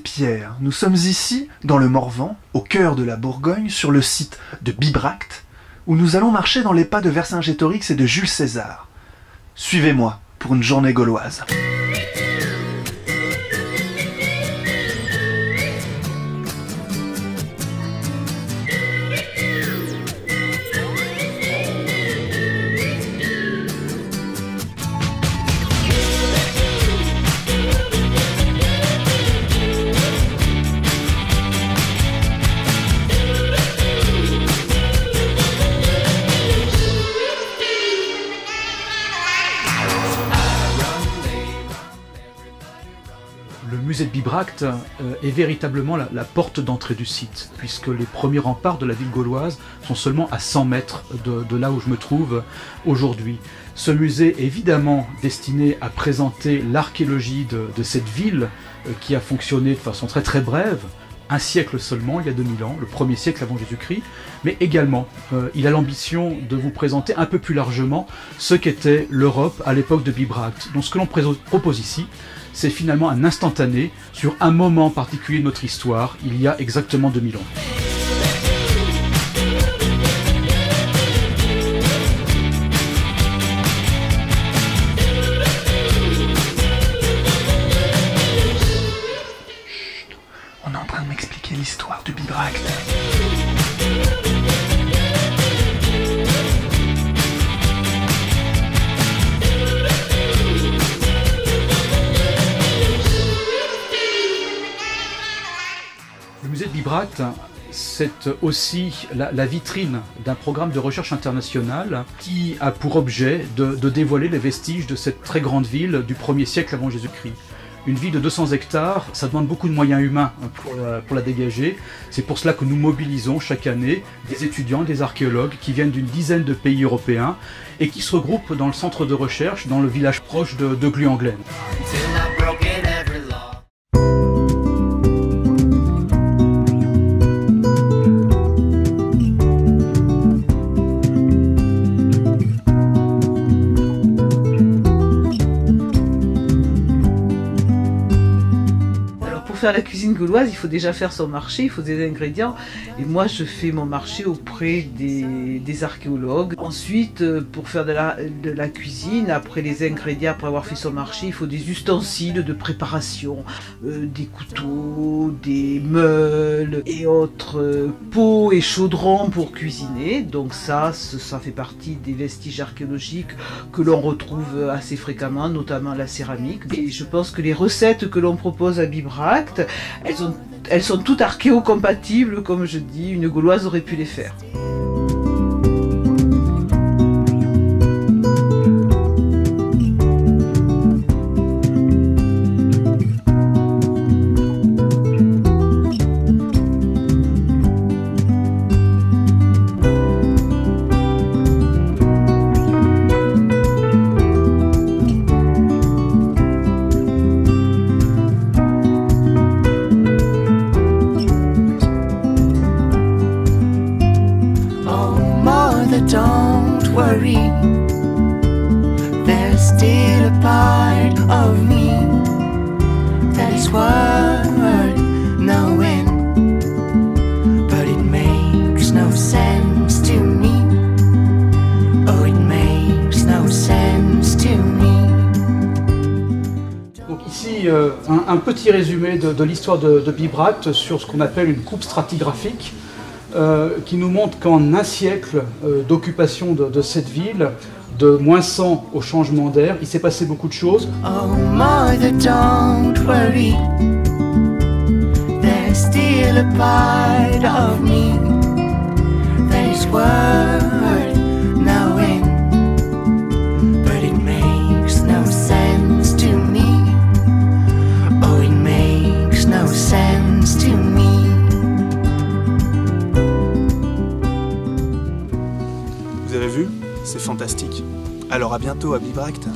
Pierre. Nous sommes ici, dans le Morvan, au cœur de la Bourgogne, sur le site de Bibracte, où nous allons marcher dans les pas de Vercingétorix et de Jules César. Suivez-moi pour une journée gauloise. Le musée de Bibracte est véritablement la porte d'entrée du site, puisque les premiers remparts de la ville gauloise sont seulement à 100 mètres de là où je me trouve aujourd'hui. Ce musée est évidemment destiné à présenter l'archéologie de cette ville qui a fonctionné de façon très très brève, un siècle seulement, il y a 2000 ans, le premier siècle avant Jésus-Christ, mais également il a l'ambition de vous présenter un peu plus largement ce qu'était l'Europe à l'époque de Bibracte. Donc ce que l'on propose ici, c'est finalement un instantané sur un moment particulier de notre histoire, il y a exactement 2000 ans. On est en train de m'expliquer l'histoire de Bibracte. Le musée de Bibracte, c'est aussi la vitrine d'un programme de recherche internationale qui a pour objet de dévoiler les vestiges de cette très grande ville du 1er siècle avant Jésus-Christ. Une ville de 200 hectares, ça demande beaucoup de moyens humains pour la dégager. C'est pour cela que nous mobilisons chaque année des étudiants, des archéologues qui viennent d'une dizaine de pays européens et qui se regroupent dans le centre de recherche, dans le village proche de Gluanglène. Pour faire la cuisine gauloise, il faut déjà faire son marché, il faut des ingrédients. Et moi, je fais mon marché auprès des archéologues. Ensuite, pour faire de la cuisine, après les ingrédients, après avoir fait son marché, il faut des ustensiles de préparation, des couteaux, des meules et autres pots et chaudrons pour cuisiner. Donc ça fait partie des vestiges archéologiques que l'on retrouve assez fréquemment, notamment la céramique. Et je pense que les recettes que l'on propose à Bibracte, elles sont toutes archéo-compatibles, comme je dis, une Gauloise aurait pu les faire. Don't worry, there's still a part of me that is worth knowing, but it makes no sense to me. Oh, it makes no sense to me. Donc ici, un petit résumé de l'histoire de Bibracte sur ce qu'on appelle une coupe stratigraphique. Qui nous montre qu'en un siècle d'occupation de cette ville, de -100 au changement d'air, il s'est passé beaucoup de choses. Oh mother, don't worry, there's still a part of me that is worth knowing, but it makes no sense to me. Oh, it makes no sense to me. Vous avez vu? C'est fantastique. Alors à bientôt à Bibracte.